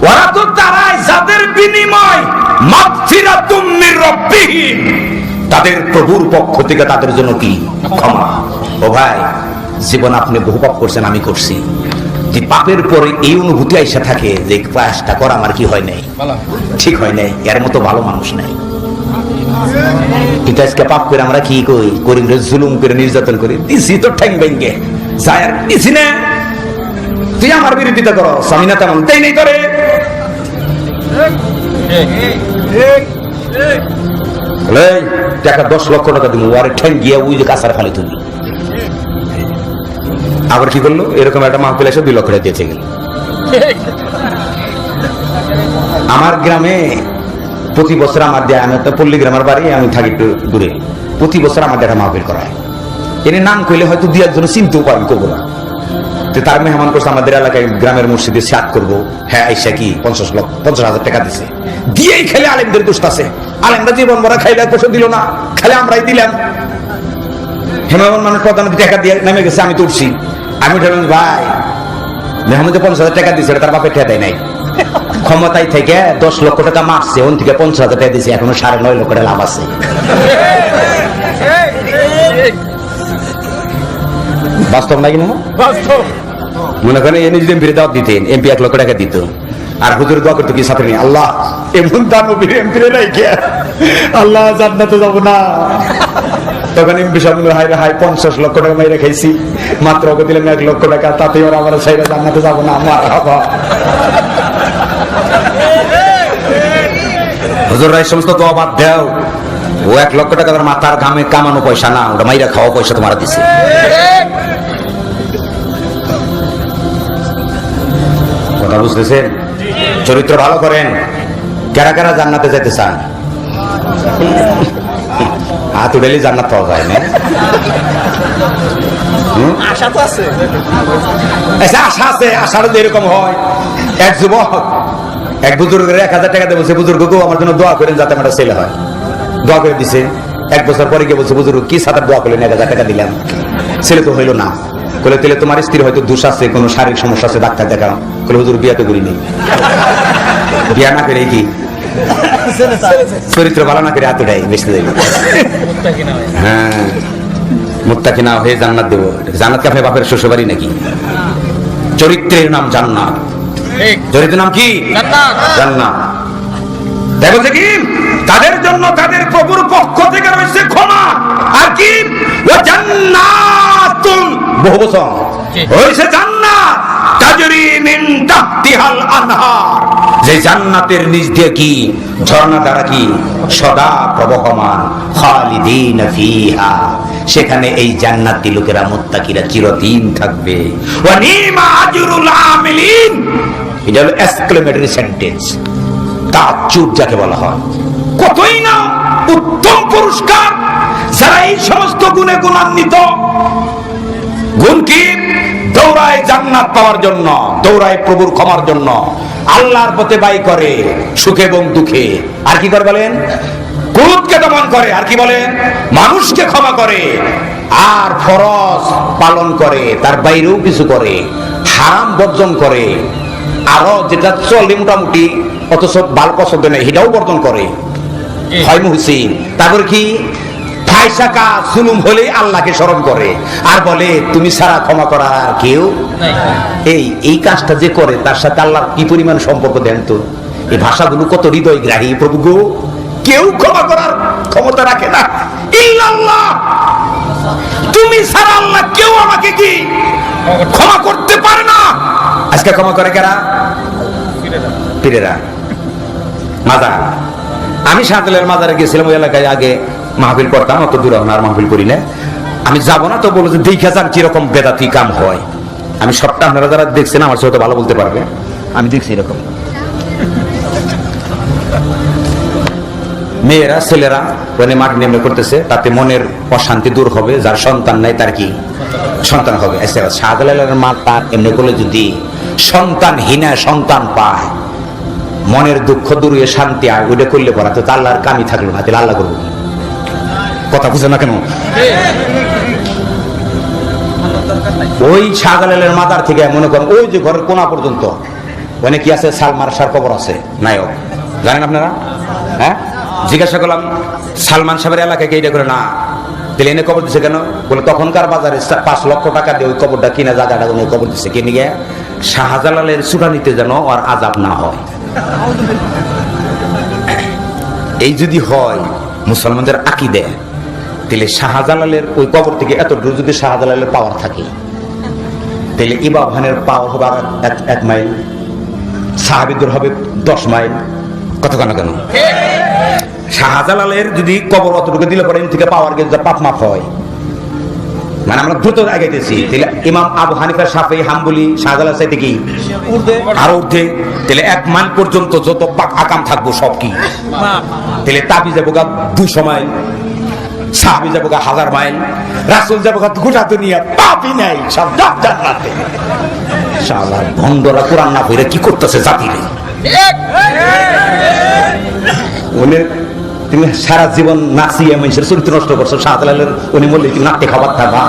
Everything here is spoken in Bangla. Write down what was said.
ওরা তো তারাই যাদের বিনিময় মাগফিরাতুম মির রাব্বিহিম, তাদের প্রভুর পক্ষ থেকে তাদের জন্য কি ক্ষমা। ও ভাই, জীবন আপনি বহু পাপ করছেন, আমি করছি। যে পাপের পরে এই অনুভূতি আইসা থাকে যে কাজটা করা আমার কি হয় নাই, ঠিক হয় নাই, এর মতো ভালো মানুষ নাই। এটা আজকে পাপ করে আমরা কি করি, জুলুম করে নির্যাতন করি, দিছি তো ঠ্যাং ভেঙে যায় আর দিছি না, তুই আমার বিরোধিতা করো, আমি না তেমন তাই নেই করে। টাকা 10 লক্ষ টাকা দিব, আরে ঠ্যাং গিয়া ওই যে কাছার খালি তুমি। আবার কি করলো, এরকম একটা মাহফিল এসে 2 লক্ষ টাকা দিয়েছে গেল। আমার গ্রামে প্রতি বছর আমার দেয়, আমি একটা পল্লী গ্রামের বাড়ি, আমি থাকি একটু দূরে, প্রতি বছর আমার একটা মাহফিল করা হয়। এনে নাম কইলে হয়তো দিয়ার জন্য চিনতেও পারি, করবো না। তার মেহমান করছে আমাদের এলাকায় গ্রামের মসজিদে সাত করবো, হ্যাঁ আইসা কি 50,000 টাকা দিছে, দিয়েই খেলে আলেমদের দোষ আছে। আলেমরা জীবন ভরা খাইলে 1 পয়সা দিল না, খালি আমরাই দিলাম। হেমামন মানুষ প্রধান টাকা দিয়ে নেমে গেছে, আমি তুলছি। আমি বললাম ভাই, মেহমান যে 50,000 টাকা দিছে তার বাপের টাকা দেয় নাই, ক্ষমতায় থেকে 10 লক্ষ টাকা মারছে, ওন থেকে 50,000 টাকা দিছে, এখনো 9.5 লক্ষ টাকা লাভ আছে। বাস্তব নাকি না? বাস্তব। মনে করেন এনে যদি এমপি দাওয়াত দিতেন, এমপি 1 লক্ষ টাকা দিত, আর হুজুর দোয়া করতো কি সাথে নিয়ে, আল্লাহ এমন দানবীর এমপি নাই কে, আল্লাহ জান্নাতে যাব না। তখন এমপি সামনে হাই হাই 50 লক্ষ টাকা মাইরে খাইছি, মাত্র ওকে দিলেন 1 লক্ষ টাকা, তাতে ওরা আমার সাইরা জান্নাতে যাব না। আমার বাবা হুজুর এই সমস্ত দোয়া বাদ দাও, ও 1 লক্ষ টাকা তার মাথার ঘামে কামানো পয়সা না, ওটা মাইরা খাওয়া পয়সা তোমার দিছে। কথা বুঝতেছেন? চরিত্র ভালো করেন। কারা কারা জান্নাতে যেতে চান? হাত উঠেলে জান্নাত পাওয়া যায় না? আশা তো আছে, আশা আছে। আশাটা এরকম হয়, এক যুবক এক বুজুর্গের 1,000 টাকা দেবো, সে বুজুর্গকেও আমার জন্য দোয়া করেন যাতে আমার ছেলে হয়। দোয়া করে দিছে। 1 বছর পরে গিয়ে বলছে, বুজুর্গ কি সাথে দোয়া করলেন, 1,000 টাকা দিলাম, ছেলে তো হইলো না। বলে তাহলে তোমার স্ত্রী হয়তো দোষ আছে, কোনো শারীরিক সমস্যা আছে, ডাক্তার দেখাও। বলে হুজুর বিয়া তো করি নেই, বিয়া না করে কি চরিত্র ভালো না করে এতটাই বেঁচতে দেবে। হ্যাঁ, মুত্তাকি না হয়ে জান্নাত দেবো। জান্নাত কি আপনার বাপের শ্বশুরবাড়ি নাকি? চরিত্রের নাম জান্নাত। চরিত্রের নাম কি? জান্নাত। দেখো কি তাদের জন্য তাদের প্রভুর পক্ষ থেকে রয়েছে ক্ষমা, আর কি ও জান্নাতুন, বহু বচন হইছে জান্নাত, তাজরি মিন তাহতিহাল আনহার, যে জান্নাতের নিচ দিয়ে কি ঝর্ণা দ্বারা কি সদা প্রবহমান, খালিদিন ফিহা, সেখানে এই জান্নাতি লোকেরা মুত্তাকিরা চিরদিন থাকবে। ওয়া নিমা আজরুল আমিলিন, এটা হলো এক্সক্লেমেটরি সেন্টেন্স, তাজ্জুব যাকে বলা হয়। কতই না উত্তম পুরস্কার যারা এই সমস্ত গুণে গুণান্বিত। গুণ কি? দৌড়ায় জান্নাত পাওয়ার জন্য, দৌড়ায় প্রভুর ক্ষমার জন্য, আল্লাহর পথে ব্যয় করে সুখে এবং দুঃখে। আর কি করে বলেন? ক্রোধকে দমন করে, আর কি বলেন? মানুষকে ক্ষমা করে, আর ফরজ পালন করে, তার বাইরেও কিছু করে, হারাম বর্জন করে, আরো যেটা চলে মোটামুটি অথচ ভালো পছন্দ নেই সেটাও বর্জন করে, হয় মুহসিন। তারপর কি ফায়সা কাজ জুলুম হলে আল্লাহকে স্মরণ করে, আর বলে তুমি ছাড়া ক্ষমা করার আর কেউ এই কাজটা যে করে তার সাথে আল্লাহ কি পরিমাণ সম্পর্ক দেন তো। এই ভাষাগুলো কত হৃদয়গ্রাহী প্রভু গো। কেউ ক্ষমা করার ক্ষমতা রাখে না ইল্লাল্লাহ, তুমি ছাড়া আল্লাহ কেউ আমাকে কি ক্ষমা করতে পারে না। আজকে ক্ষমা করে কারা? পীরেরা, মাজার। আমি শাহজালালের মাজারে গেছিলাম, ওই এলাকায় আগে মাহফিল করতাম, অত দূর আর মাহফিল করি না। আমি যাবো না তো বলো যে দেখে যান কিরকম বেদাতি কাম হয়। আমি সবটা আপনারা যারা দেখছেন আমার সাথে ভালো বলতে পারবে, আমি দেখছি এরকম মেয়েরা ছেলেরা ওখানে মাঠ নেমে করতেছে, তাতে মনের অশান্তি দূর হবে। যার সন্তান নাই তার কি সন্তান হবে। শাহজালালের মা তার এমনি করলে যদি সন্তানহীনা সন্তান পায়, মনের দুঃখ দূর হয়ে শান্তি আয়, ওইটা করলে পড়া তো আল্লাহর কামই থাকলো না, তাহলে আল্লাহ করবো। কথা বুঝে না কেন? ওই শাহজালালের মাথার থেকে মনে করেন ওই যে ঘরের কোনা পর্যন্ত ওখানে কি আছে, সালমান শাহর কবর আছে, নায়ক, জানেন আপনারা? হ্যাঁ, জিজ্ঞাসা করলাম সালমান সাহেবের এলাকায় এইটা করে না, তাহলে এনে কবর দিচ্ছে কেন? বলে তখনকার বাজারে 5 লক্ষ টাকা দিয়ে ওই কবরটা কিনা জায়গাটা কবর দিচ্ছে, কিনে গিয়ে শাহজালালের চূড়ানিতে যেন আর আজাব না হয়। এই যদি হয় মুসলমানদের আকীদা, তাহলে শাহজালালের ওই কবর থেকে এতটুকু যদি শাহজালালের পাওয়ার থাকে, তাহলে ইমাম খানের পাওয়ার হবে 1 মাইল, সাহাবীদের হবে 10 মাইল, কত কেন কেন? শাহজালালের যদি কবর অতটুকু দিলে পরে থেকে পাওয়ার গেছে পাপ মাপ হয়, মানে আমরা দ্রুত আগাইতেছি, তাহলে ইমাম আবু হানিফা, শাফিঈ, হাম্বলি শাহজালাল চাইতে কি আরো ঊর্ধ্বে, তাহলে 1 মাইল পর্যন্ত যত পাক আকাম থাকবো সব কি, তাহলে তাবি যাবো 200 মাইল, সাহাবী যাবো 1000 মাইল, রাসূল যাবো গোটা দুনিয়া, পাপই নাই, সব জান্নাতে। শালা ভণ্ডরা কোরআন না পড়ে কি করতেছে জাতিরে? তুমি সারা জীবন নাচিয়ে মানুষের চরিত্র নষ্ট করছো। শাহজালালের উনি বললে নাট্যে খাবার থাকা